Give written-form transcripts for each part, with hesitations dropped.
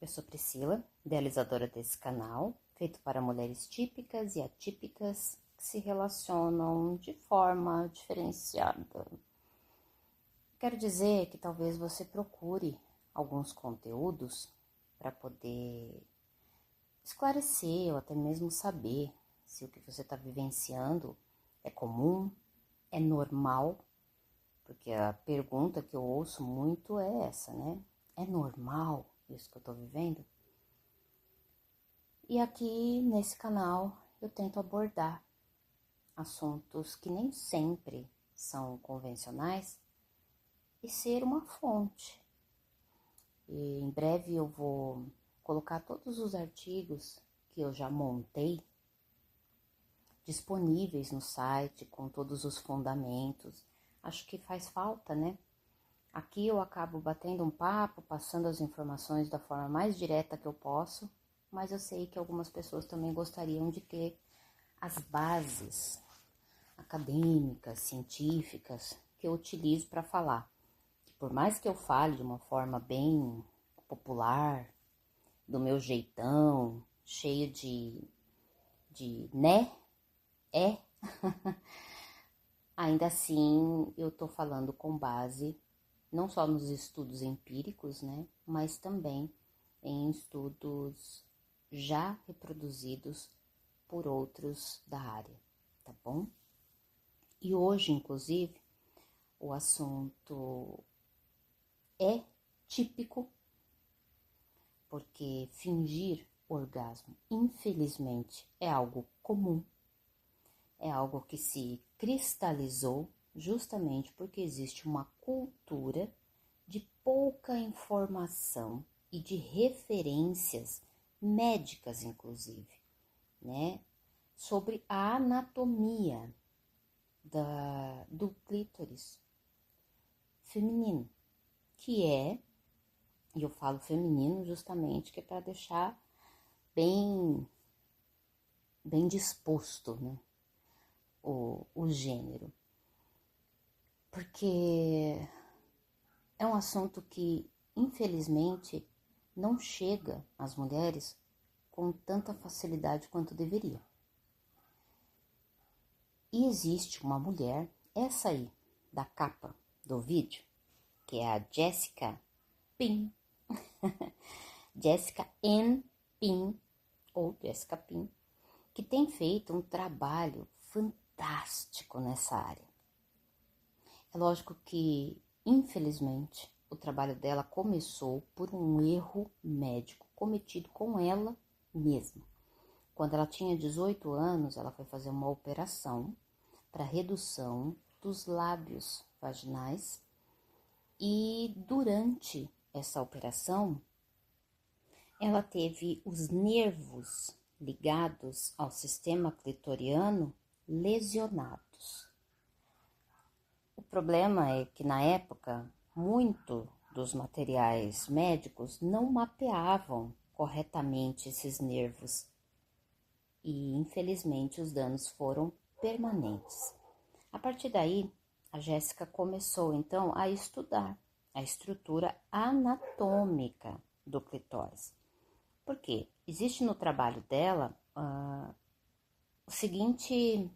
Eu sou Priscila, idealizadora desse canal, feito para mulheres típicas e atípicas que se relacionam de forma diferenciada. Quero dizer que talvez você procure alguns conteúdos para poder esclarecer ou até mesmo saber se o que você está vivenciando é comum, é normal, porque a pergunta que eu ouço muito é essa, né? É normal isso que eu tô vivendo? E aqui nesse canal eu tento abordar assuntos que nem sempre são convencionais e ser uma fonte. E em breve eu vou colocar todos os artigos que eu já montei disponíveis no site com todos os fundamentos. Acho que faz falta, né? Aqui eu acabo batendo um papo, passando as informações da forma mais direta que eu posso, mas eu sei que algumas pessoas também gostariam de ter as bases acadêmicas, científicas, que eu utilizo para falar. Que por mais que eu fale de uma forma bem popular, do meu jeitão, cheio de né, ainda assim eu tô falando com base não só nos estudos empíricos, né, mas também em estudos já reproduzidos por outros da área, tá bom? E hoje, inclusive, o assunto é típico, porque fingir orgasmo, infelizmente, é algo comum, é algo que se cristalizou justamente porque existe uma cultura de pouca informação e de referências médicas, inclusive, né, sobre a anatomia do clítoris feminino, que é, e eu falo feminino justamente que é para deixar bem disposto, né, o gênero, porque é um assunto que, infelizmente, não chega às mulheres com tanta facilidade quanto deveria. E existe uma mulher, essa aí, da capa do vídeo, que é a Jessica Pin, Jessica N. Pin, ou Jessica Pin, que tem feito um trabalho fantástico nessa área. É lógico que, infelizmente, o trabalho dela começou por um erro médico cometido com ela mesma. Quando ela tinha 18 anos, ela foi fazer uma operação para redução dos lábios vaginais e durante essa operação ela teve os nervos ligados ao sistema clitoriano lesionados. O problema é que na época muito dos materiais médicos não mapeavam corretamente esses nervos e infelizmente os danos foram permanentes. A partir daí, a Jéssica começou então a estudar a estrutura anatômica do clitóris. Por quê? Existe no trabalho dela o seguinte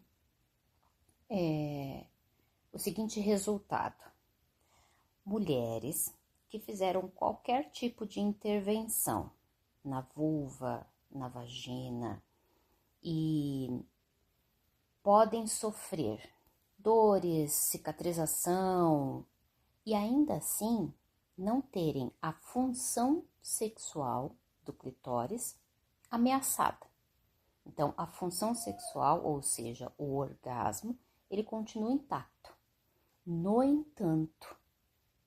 resultado. Mulheres que fizeram qualquer tipo de intervenção na vulva, na vagina, e podem sofrer dores, cicatrização e ainda assim não terem a função sexual do clitóris ameaçada. Então, a função sexual, ou seja, o orgasmo, ele continua intacto. No entanto,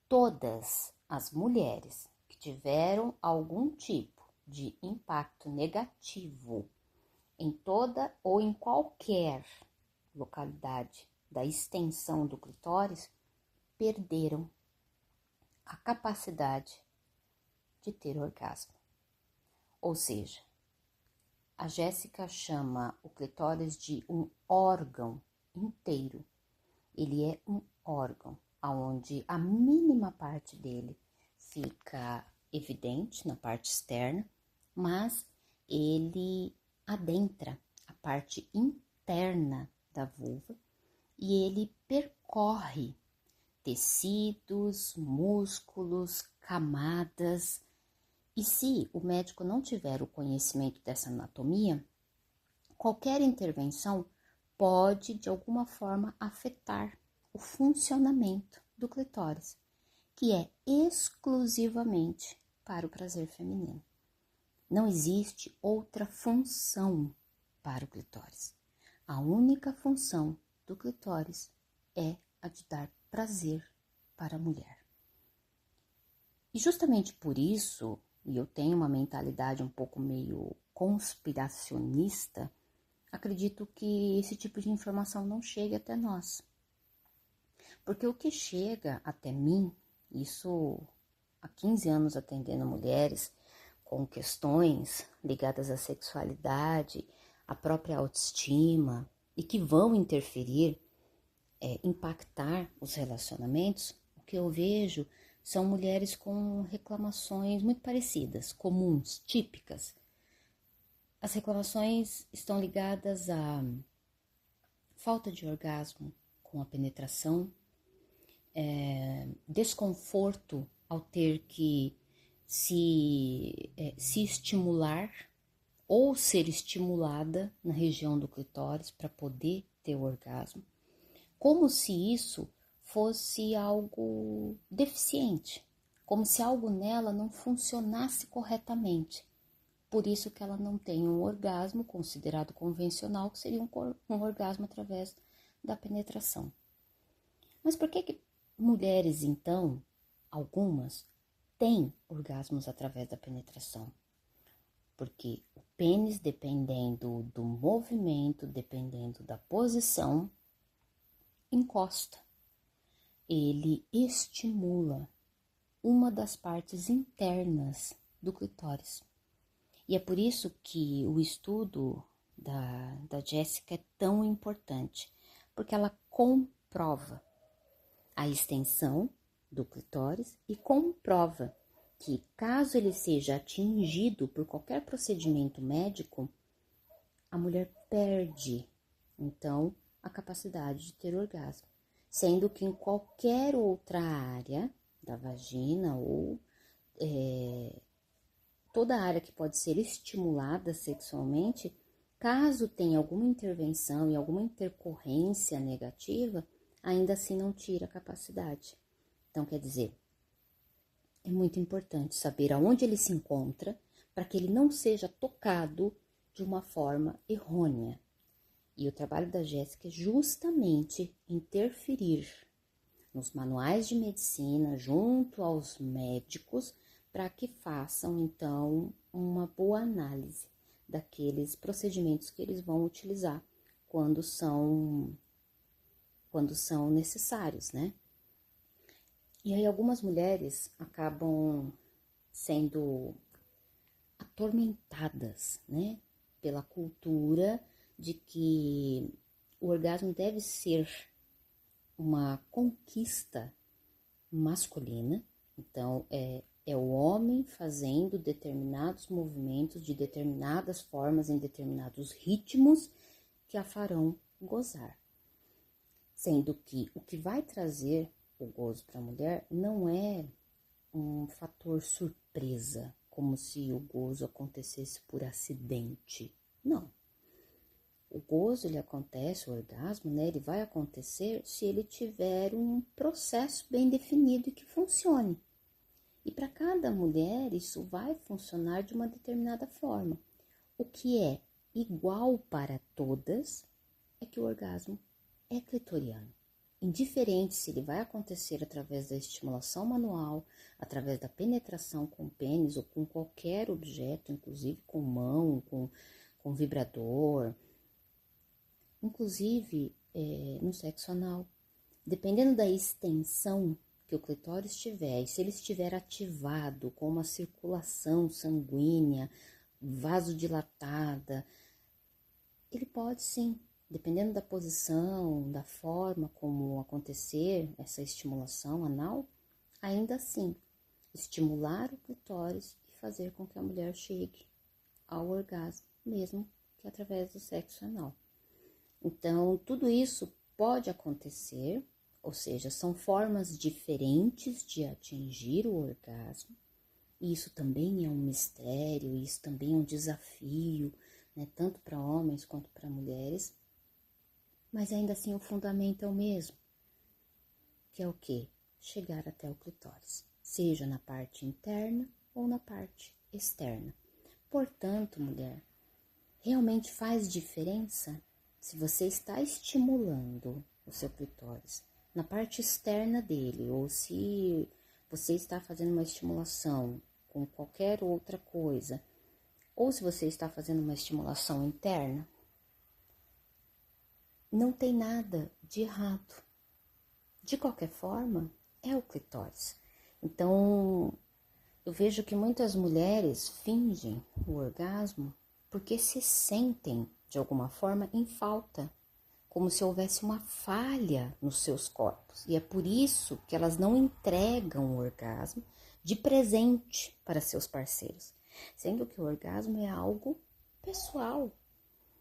todas as mulheres que tiveram algum tipo de impacto negativo em toda ou em qualquer localidade da extensão do clitóris perderam a capacidade de ter orgasmo. Ou seja, a Jéssica chama o clitóris de um órgão inteiro. Ele é um órgão onde a mínima parte dele fica evidente na parte externa, mas ele adentra a parte interna da vulva e ele percorre tecidos, músculos, camadas. E se o médico não tiver o conhecimento dessa anatomia, qualquer intervenção pode, de alguma forma, afetar o funcionamento do clitóris, que é exclusivamente para o prazer feminino. Não existe outra função para o clitóris. A única função do clitóris é a de dar prazer para a mulher. E justamente por isso, e eu tenho uma mentalidade um pouco meio conspiracionista, acredito que esse tipo de informação não chegue até nós. Porque o que chega até mim, isso há 15 anos atendendo mulheres com questões ligadas à sexualidade, à própria autoestima e que vão interferir, impactar os relacionamentos, o que eu vejo são mulheres com reclamações muito parecidas, comuns, típicas. As reclamações estão ligadas à falta de orgasmo com a penetração, desconforto ao ter que se estimular ou ser estimulada na região do clitóris para poder ter o orgasmo, como se isso fosse algo deficiente, como se algo nela não funcionasse corretamente. Por isso que ela não tem um orgasmo considerado convencional, que seria um orgasmo através da penetração. Mas por que mulheres, então, algumas, têm orgasmos através da penetração? Porque o pênis, dependendo do movimento, dependendo da posição, encosta. Ele estimula uma das partes internas do clitóris. E é por isso que o estudo da Jéssica é tão importante, porque ela comprova a extensão do clitóris e comprova que, caso ele seja atingido por qualquer procedimento médico, a mulher perde, então, a capacidade de ter orgasmo. Sendo que em qualquer outra área da vagina ou toda área que pode ser estimulada sexualmente, caso tenha alguma intervenção e alguma intercorrência negativa, ainda assim não tira a capacidade. Então, quer dizer, é muito importante saber aonde ele se encontra para que ele não seja tocado de uma forma errônea. E o trabalho da Jéssica é justamente interferir nos manuais de medicina junto aos médicos para que façam, então, uma boa análise daqueles procedimentos que eles vão utilizar quando são necessários, né? E aí algumas mulheres acabam sendo atormentadas, né, pela cultura de que o orgasmo deve ser uma conquista masculina. Então, é o homem fazendo determinados movimentos de determinadas formas, em determinados ritmos, que a farão gozar. Sendo que o que vai trazer o gozo para a mulher não é um fator surpresa, como se o gozo acontecesse por acidente. Não. O gozo, ele acontece, o orgasmo, né, ele vai acontecer se ele tiver um processo bem definido e que funcione. E para cada mulher, isso vai funcionar de uma determinada forma. O que é igual para todas é que o orgasmo é clitoriano. Indiferente se ele vai acontecer através da estimulação manual, através da penetração com pênis ou com qualquer objeto, inclusive com mão, com vibrador, inclusive no sexo anal. Dependendo da extensão que o clitóris tiver, e se ele estiver ativado com uma circulação sanguínea, vasodilatada, ele pode sim, dependendo da posição, da forma como acontecer essa estimulação anal, ainda assim estimular o clitóris e fazer com que a mulher chegue ao orgasmo, mesmo que através do sexo anal. Então, tudo isso pode acontecer, ou seja, são formas diferentes de atingir o orgasmo. E isso também é um mistério, isso também é um desafio, né, tanto para homens quanto para mulheres. Mas ainda assim o fundamento é o mesmo, que é o quê? Chegar até o clitóris, seja na parte interna ou na parte externa. Portanto, mulher, realmente faz diferença se você está estimulando o seu clitóris na parte externa dele, ou se você está fazendo uma estimulação com qualquer outra coisa, ou se você está fazendo uma estimulação interna, não tem nada de errado. De qualquer forma, é o clitóris. Então, eu vejo que muitas mulheres fingem o orgasmo porque se sentem, de alguma forma, em falta, como se houvesse uma falha nos seus corpos. E é por isso que elas não entregam o orgasmo de presente para seus parceiros, sendo que o orgasmo é algo pessoal.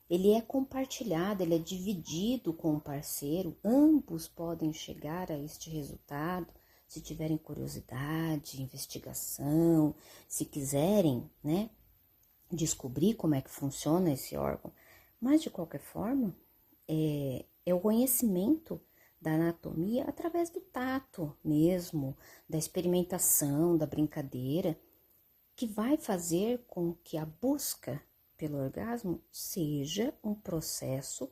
Ele é compartilhado, ele é dividido com o parceiro, ambos podem chegar a este resultado, se tiverem curiosidade, investigação, se quiserem, né, descobrir como é que funciona esse órgão. Mas, de qualquer forma, é o conhecimento da anatomia através do tato mesmo, da experimentação, da brincadeira, que vai fazer com que a busca pelo orgasmo seja um processo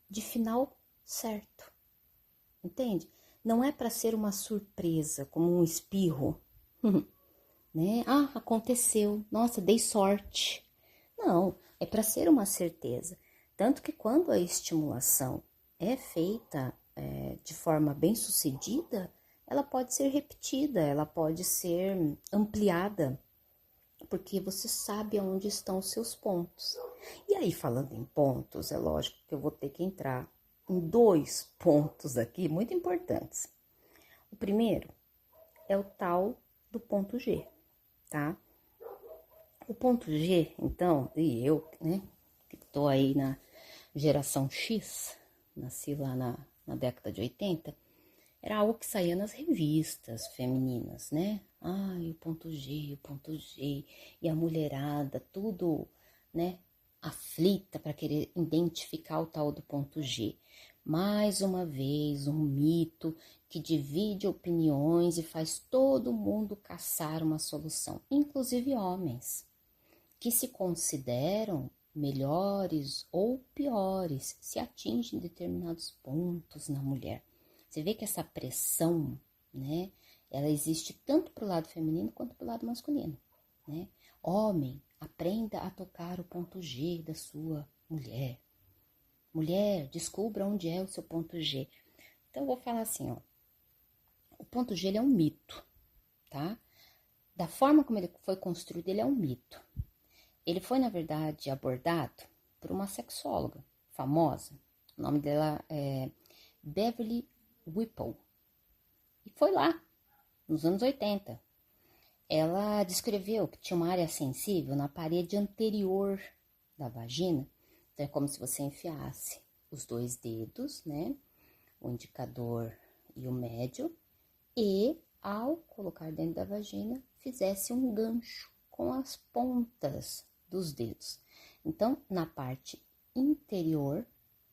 de final certo, entende? Não é para ser uma surpresa, como um espirro, né? Ah, aconteceu, nossa, dei sorte. Não, é para ser uma certeza. Tanto que quando a estimulação é feita de forma bem sucedida, ela pode ser repetida, ela pode ser ampliada, porque você sabe aonde estão os seus pontos. E aí, falando em pontos, é lógico que eu vou ter que entrar em 2 pontos aqui muito importantes. O primeiro é o tal do ponto G, tá? O ponto G, então, e eu, né, que tô aí na geração X, nasci lá na década de 80, era algo que saía nas revistas femininas, né? Ai, o ponto G, e a mulherada, tudo, né, aflita para querer identificar o tal do ponto G. Mais uma vez, um mito que divide opiniões e faz todo mundo caçar uma solução, inclusive homens, que se consideram melhores ou piores se atingem determinados pontos na mulher. Você vê que essa pressão, né, ela existe tanto para o lado feminino quanto para o lado masculino, né? Homem, aprenda a tocar o ponto G da sua mulher. Mulher, descubra onde é o seu ponto G. Então, eu vou falar assim, ó. O ponto G, ele é um mito, tá? Da forma como ele foi construído, ele é um mito. Ele foi, na verdade, abordado por uma sexóloga famosa. O nome dela é Beverly Whipple. E foi lá, nos anos 80. Ela descreveu que tinha uma área sensível na parede anterior da vagina. Então, é como se você enfiasse os 2 dedos, né? O indicador e o médio. E, ao colocar dentro da vagina, fizesse um gancho com as pontas dos dedos. Então, na parte interior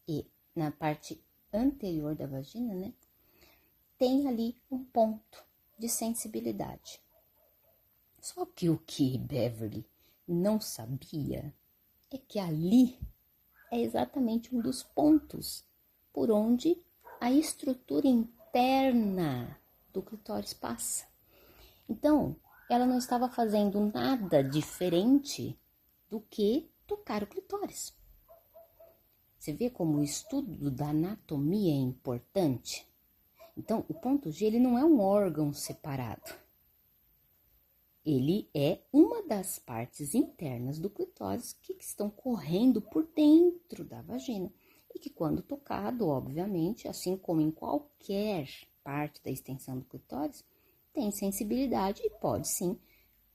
e na parte anterior da vagina, né, tem ali um ponto de sensibilidade. Só que o que Beverly não sabia é que ali é exatamente um dos pontos por onde a estrutura interna do clitóris passa. Então, ela não estava fazendo nada diferente do que tocar o clitóris. Você vê como o estudo da anatomia é importante? Então, o ponto G, ele não é um órgão separado. Ele é uma das partes internas do clitóris que estão correndo por dentro da vagina. E que quando tocado, obviamente, assim como em qualquer parte da extensão do clitóris, tem sensibilidade e pode sim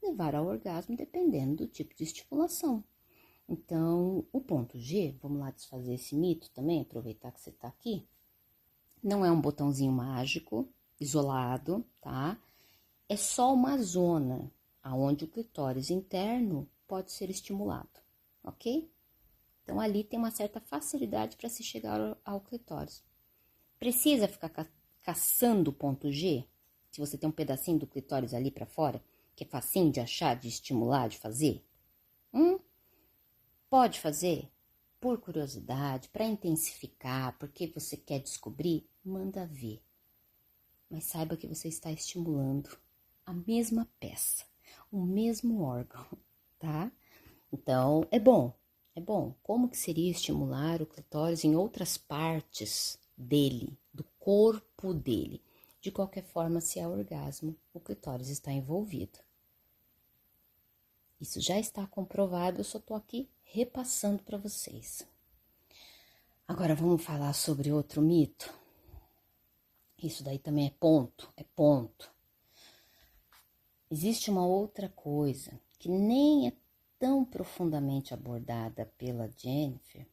levar ao orgasmo, dependendo do tipo de estimulação. Então, o ponto G, vamos lá desfazer esse mito também, aproveitar que você tá aqui, não é um botãozinho mágico, isolado, tá? É só uma zona onde o clitóris interno pode ser estimulado, ok? Então, ali tem uma certa facilidade para se chegar ao clitóris. Precisa ficar caçando o ponto G? Se você tem um pedacinho do clitóris ali para fora, que é facinho de achar, de estimular, de fazer? Pode fazer? Por curiosidade, para intensificar, porque você quer descobrir, manda ver. Mas saiba que você está estimulando a mesma peça, o mesmo órgão, tá? Então, é bom. Como que seria estimular o clitóris em outras partes dele, do corpo dele? De qualquer forma, se é orgasmo, o clitóris está envolvido. Isso já está comprovado, eu só tô aqui repassando para vocês. Agora vamos falar sobre outro mito. Isso daí também é ponto. Existe uma outra coisa que nem é tão profundamente abordada pela Jennifer,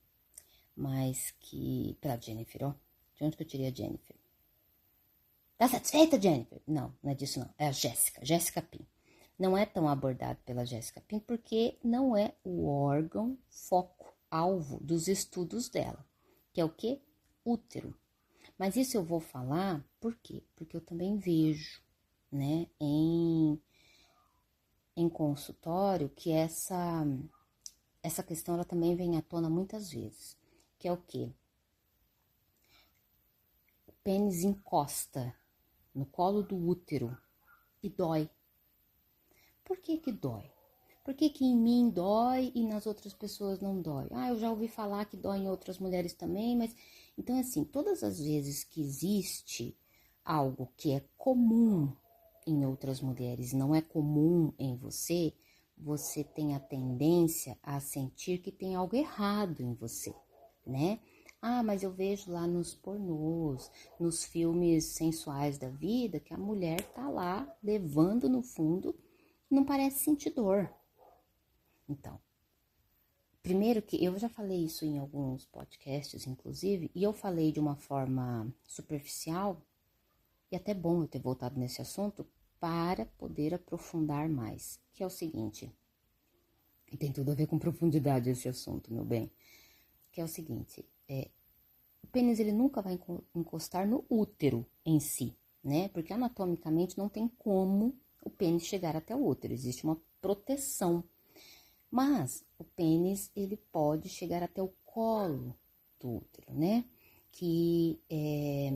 mas que... Pela Jennifer, ó. De onde que eu tirei a Jennifer? Tá satisfeita, Jennifer? Não, não é disso não. É a Jéssica Pin. Não é tão abordado pela Jéssica Pin porque não é o órgão foco, alvo dos estudos dela. Que é o quê? Útero. Mas isso eu vou falar, por quê? Porque eu também vejo, né, em consultório que essa questão ela também vem à tona muitas vezes, que é o quê? O pênis encosta no colo do útero e dói. Por que que dói? Por que que em mim dói e nas outras pessoas não dói? Eu já ouvi falar que dói em outras mulheres também, mas... Então, assim, todas as vezes que existe algo que é comum em outras mulheres, não é comum em você, você tem a tendência a sentir que tem algo errado em você, né? Mas eu vejo lá nos pornôs, nos filmes sensuais da vida, que a mulher tá lá levando no fundo, não parece sentir dor. Então, primeiro que eu já falei isso em alguns podcasts, inclusive, e eu falei de uma forma superficial, e até bom eu ter voltado nesse assunto para poder aprofundar mais, que é o seguinte, e tem tudo a ver com profundidade esse assunto, meu bem, que é o seguinte, o pênis ele nunca vai encostar no útero em si, né? Porque anatomicamente não tem como o pênis chegar até o útero, existe uma proteção. Mas o pênis, ele pode chegar até o colo do útero, né? Que é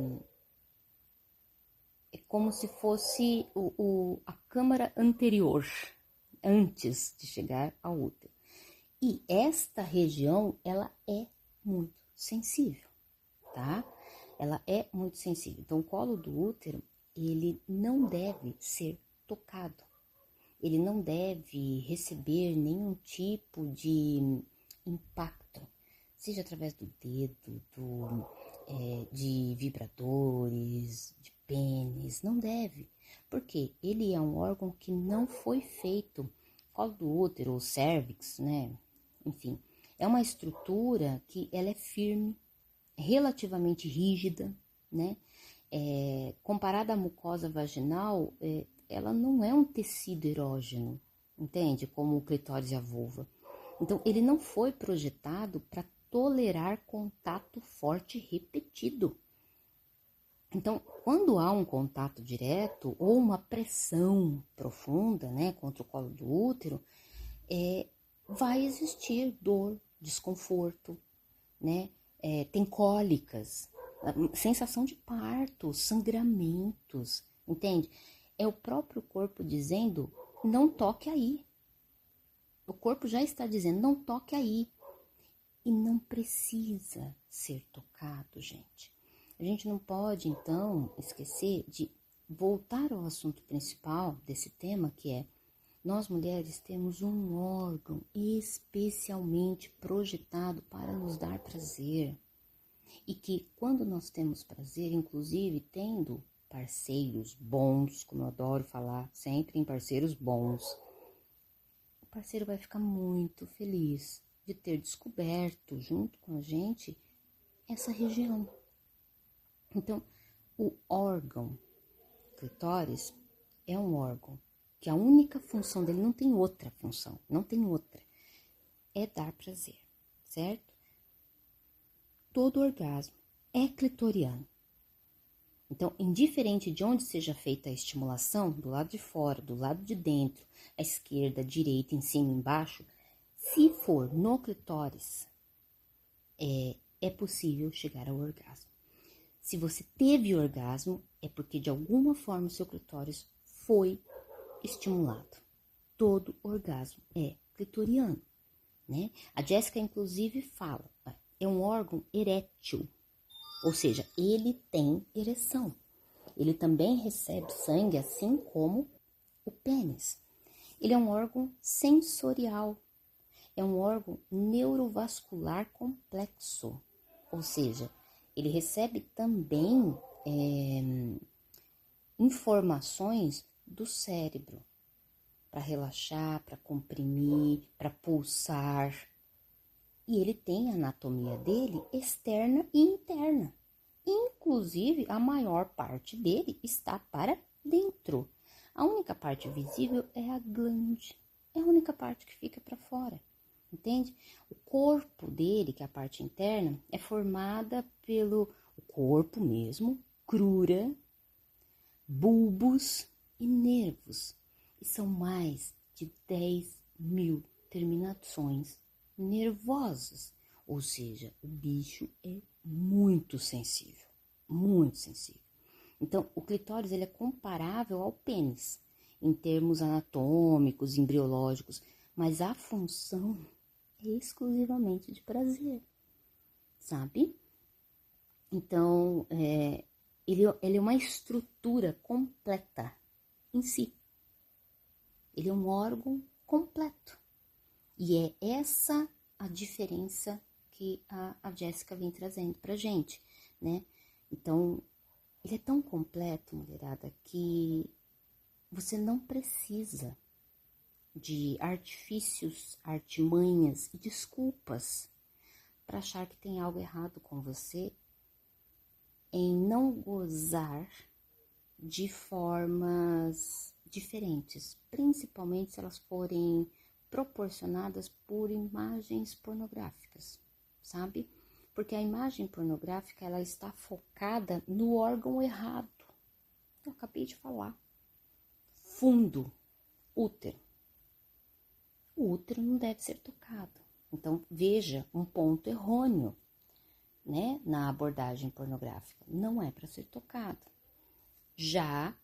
como se fosse a câmara anterior, antes de chegar ao útero. E esta região, ela é muito sensível, tá? Ela é muito sensível. Então, o colo do útero, ele não deve ser tocado. Ele não deve receber nenhum tipo de impacto, seja através do dedo, de vibradores, de pênis, não deve. Porque ele é um órgão que não foi feito, colo do útero, ou cervix, né? Enfim, é uma estrutura que ela é firme, relativamente rígida, né? Comparada à mucosa vaginal, ela não é um tecido erógeno, entende? Como o clitóris e a vulva. Então, ele não foi projetado para tolerar contato forte repetido. Então, quando há um contato direto ou uma pressão profunda, né, contra o colo do útero, vai existir dor, desconforto, né? Tem cólicas, sensação de parto, sangramentos, entende? É o próprio corpo dizendo, não toque aí. O corpo já está dizendo, não toque aí. E não precisa ser tocado, gente. A gente não pode, então, esquecer de voltar ao assunto principal desse tema, que é nós mulheres temos um órgão especialmente projetado para nos dar prazer. E que quando nós temos prazer, inclusive tendo parceiros bons, como eu adoro falar, sempre em parceiros bons, o parceiro vai ficar muito feliz de ter descoberto junto com a gente essa região. Então, o órgão clitóris é um órgão que a única função dele, não tem outra função, não tem outra, é dar prazer, certo? Todo orgasmo é clitoriano. Então, indiferente de onde seja feita a estimulação, do lado de fora, do lado de dentro, à esquerda, à direita, em cima, embaixo, se for no clitóris, é possível chegar ao orgasmo. Se você teve orgasmo, é porque de alguma forma o seu clitóris foi estimulado. Todo orgasmo é clitoriano, né? A Jéssica, inclusive, fala, é um órgão erétil, ou seja, ele tem ereção. Ele também recebe sangue, assim como o pênis. Ele é um órgão sensorial, é um órgão neurovascular complexo, ou seja, ele recebe também informações do cérebro para relaxar, para comprimir, para pulsar. E ele tem a anatomia dele externa e interna. Inclusive, a maior parte dele está para dentro. A única parte visível é a glande. É a única parte que fica para fora. Entende? O corpo dele, que é a parte interna, é formada pelo corpo mesmo, crura, bulbos e nervos. E são mais de 10.000 terminações nervosas. Ou seja, o bicho é muito sensível, muito sensível. Então, o clitóris ele é comparável ao pênis, em termos anatômicos, embriológicos, mas a função é exclusivamente de prazer, sabe? Então, ele é uma estrutura completa em si. Ele é um órgão completo. E é essa a diferença que a Jéssica vem trazendo pra gente, né? Então, ele é tão completo, mulherada, que você não precisa de artifícios, artimanhas e desculpas para achar que tem algo errado com você em não gozar de formas diferentes, principalmente se elas forem proporcionadas por imagens pornográficas, sabe? Porque a imagem pornográfica, ela está focada no órgão errado. Eu acabei de falar. Fundo, útero. O útero não deve ser tocado. Então, veja um ponto errôneo, né, na abordagem pornográfica. Não é para ser tocado. Já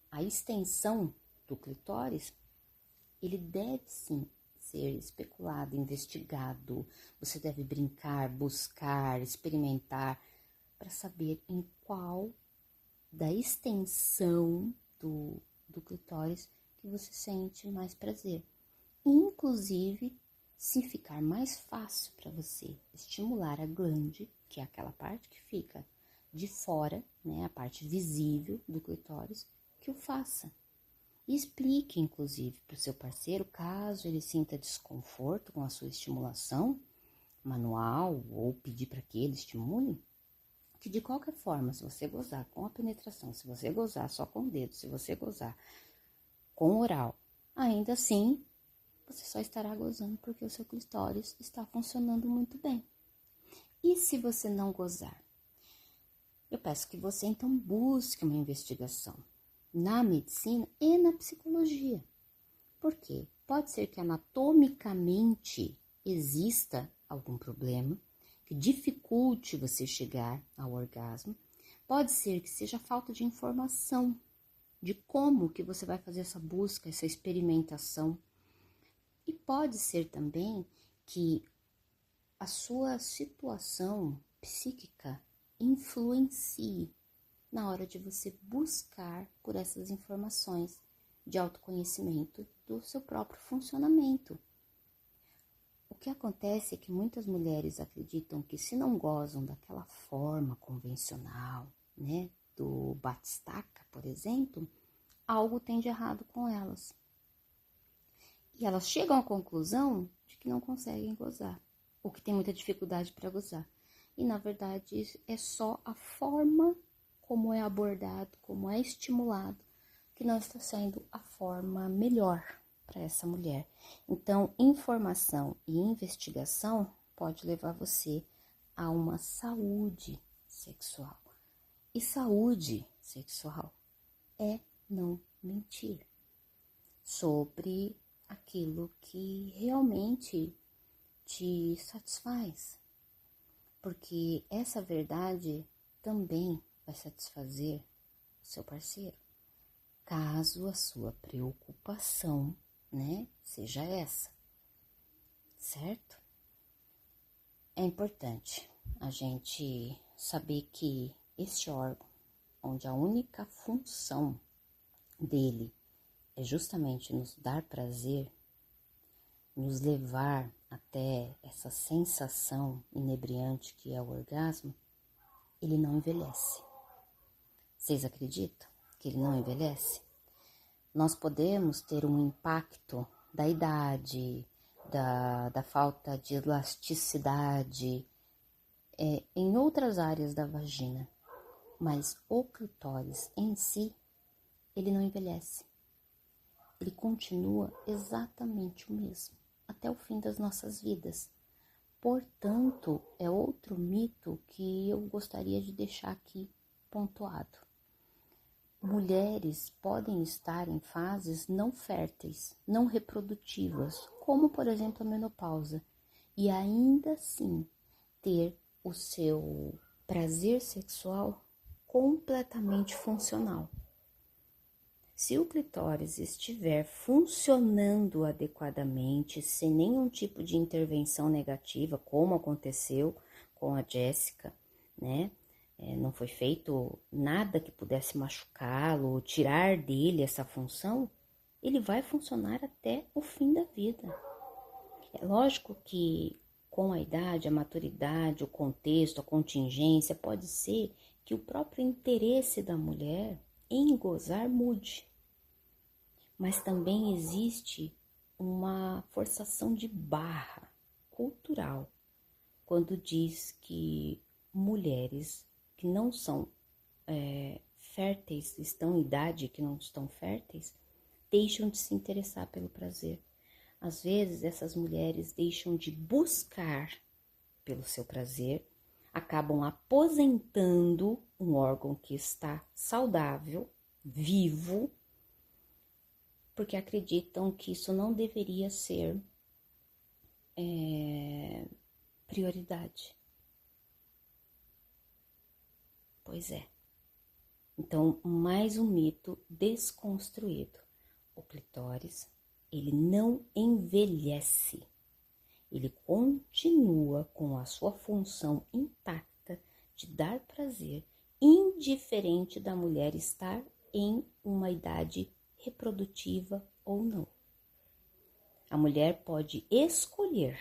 a extensão do clitóris, ele deve sim ser especulado, investigado. Você deve brincar, buscar, experimentar para saber em qual da extensão do clitóris que você sente mais prazer. Inclusive, se ficar mais fácil para você estimular a glande, que é aquela parte que fica de fora, né, a parte visível do clitóris, que o faça. E explique, inclusive, para o seu parceiro, caso ele sinta desconforto com a sua estimulação manual ou pedir para que ele estimule, que de qualquer forma, se você gozar com a penetração, se você gozar só com o dedo, se você gozar com oral, ainda assim, você só estará gozando porque o seu clitóris está funcionando muito bem. E se você não gozar? Eu peço que você então busque uma investigação na medicina e na psicologia. Por quê? Pode ser que anatomicamente exista algum problema que dificulte você chegar ao orgasmo. Pode ser que seja falta de informação de como que você vai fazer essa busca, essa experimentação. E pode ser também que a sua situação psíquica influencie na hora de você buscar por essas informações de autoconhecimento do seu próprio funcionamento. O que acontece é que muitas mulheres acreditam que se não gozam daquela forma convencional, né, do batistaca, por exemplo, algo tem de errado com elas. E elas chegam à conclusão de que não conseguem gozar, ou que tem muita dificuldade para gozar. E, na verdade, é só a forma como é abordado, como é estimulado, que não está sendo a forma melhor para essa mulher. Então, informação e investigação pode levar você a uma saúde sexual. E saúde sexual é não mentir sobre aquilo que realmente te satisfaz. Porque essa verdade também vai satisfazer o seu parceiro, caso a sua preocupação, né, seja essa, certo? É importante a gente saber que este órgão, onde a única função dele é justamente nos dar prazer, nos levar até essa sensação inebriante que é o orgasmo, ele não envelhece. Vocês acreditam que ele não envelhece? Nós podemos ter um impacto da idade, da falta de elasticidade em outras áreas da vagina, mas o clitóris em si, ele não envelhece. Ele continua exatamente o mesmo, até o fim das nossas vidas. Portanto, é outro mito que eu gostaria de deixar aqui pontuado. Mulheres podem estar em fases não férteis, não reprodutivas, como por exemplo a menopausa, e ainda assim ter o seu prazer sexual completamente funcional. Se o clitóris estiver funcionando adequadamente, sem nenhum tipo de intervenção negativa, como aconteceu com a Jéssica, né? Não foi feito nada que pudesse machucá-lo ou tirar dele essa função, ele vai funcionar até o fim da vida. É lógico que com a idade, a maturidade, o contexto, a contingência, pode ser que o próprio interesse da mulher em gozar mude. Mas também existe uma forçação de barra cultural quando diz que mulheres que não são férteis, estão em idade que não estão férteis, deixam de se interessar pelo prazer. Às vezes essas mulheres deixam de buscar pelo seu prazer, acabam aposentando um órgão que está saudável, vivo, porque acreditam que isso não deveria ser prioridade. Pois é. Então, mais um mito desconstruído. O clitóris, ele não envelhece. Ele continua com a sua função intacta de dar prazer, indiferente da mulher estar em uma idade reprodutiva ou não. A mulher pode escolher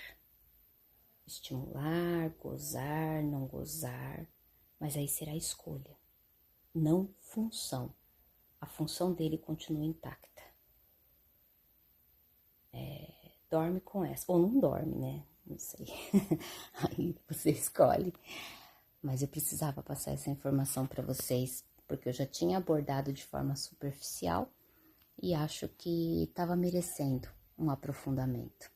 estimular, gozar, não gozar, mas aí será escolha, não função. A função dele continua intacta. Dorme com essa, ou não dorme, né? Não sei. Aí você escolhe. Mas eu precisava passar essa informação para vocês, porque eu já tinha abordado de forma superficial e acho que estava merecendo um aprofundamento.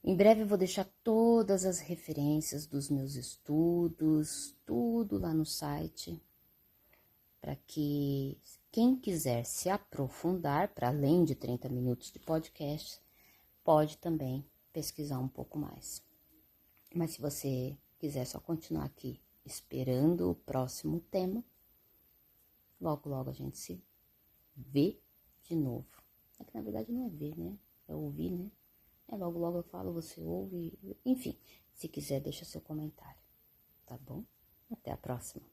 Em breve eu vou deixar todas as referências dos meus estudos, tudo lá no site, para que quem quiser se aprofundar, para além de 30 minutos de podcast, pode também pesquisar um pouco mais. Mas se você quiser só continuar aqui esperando o próximo tema, logo logo a gente se vê de novo. É que na verdade não é ver, né? É ouvir, né? Logo logo eu falo, você ouve. Enfim, se quiser deixa seu comentário, tá bom? Até a próxima.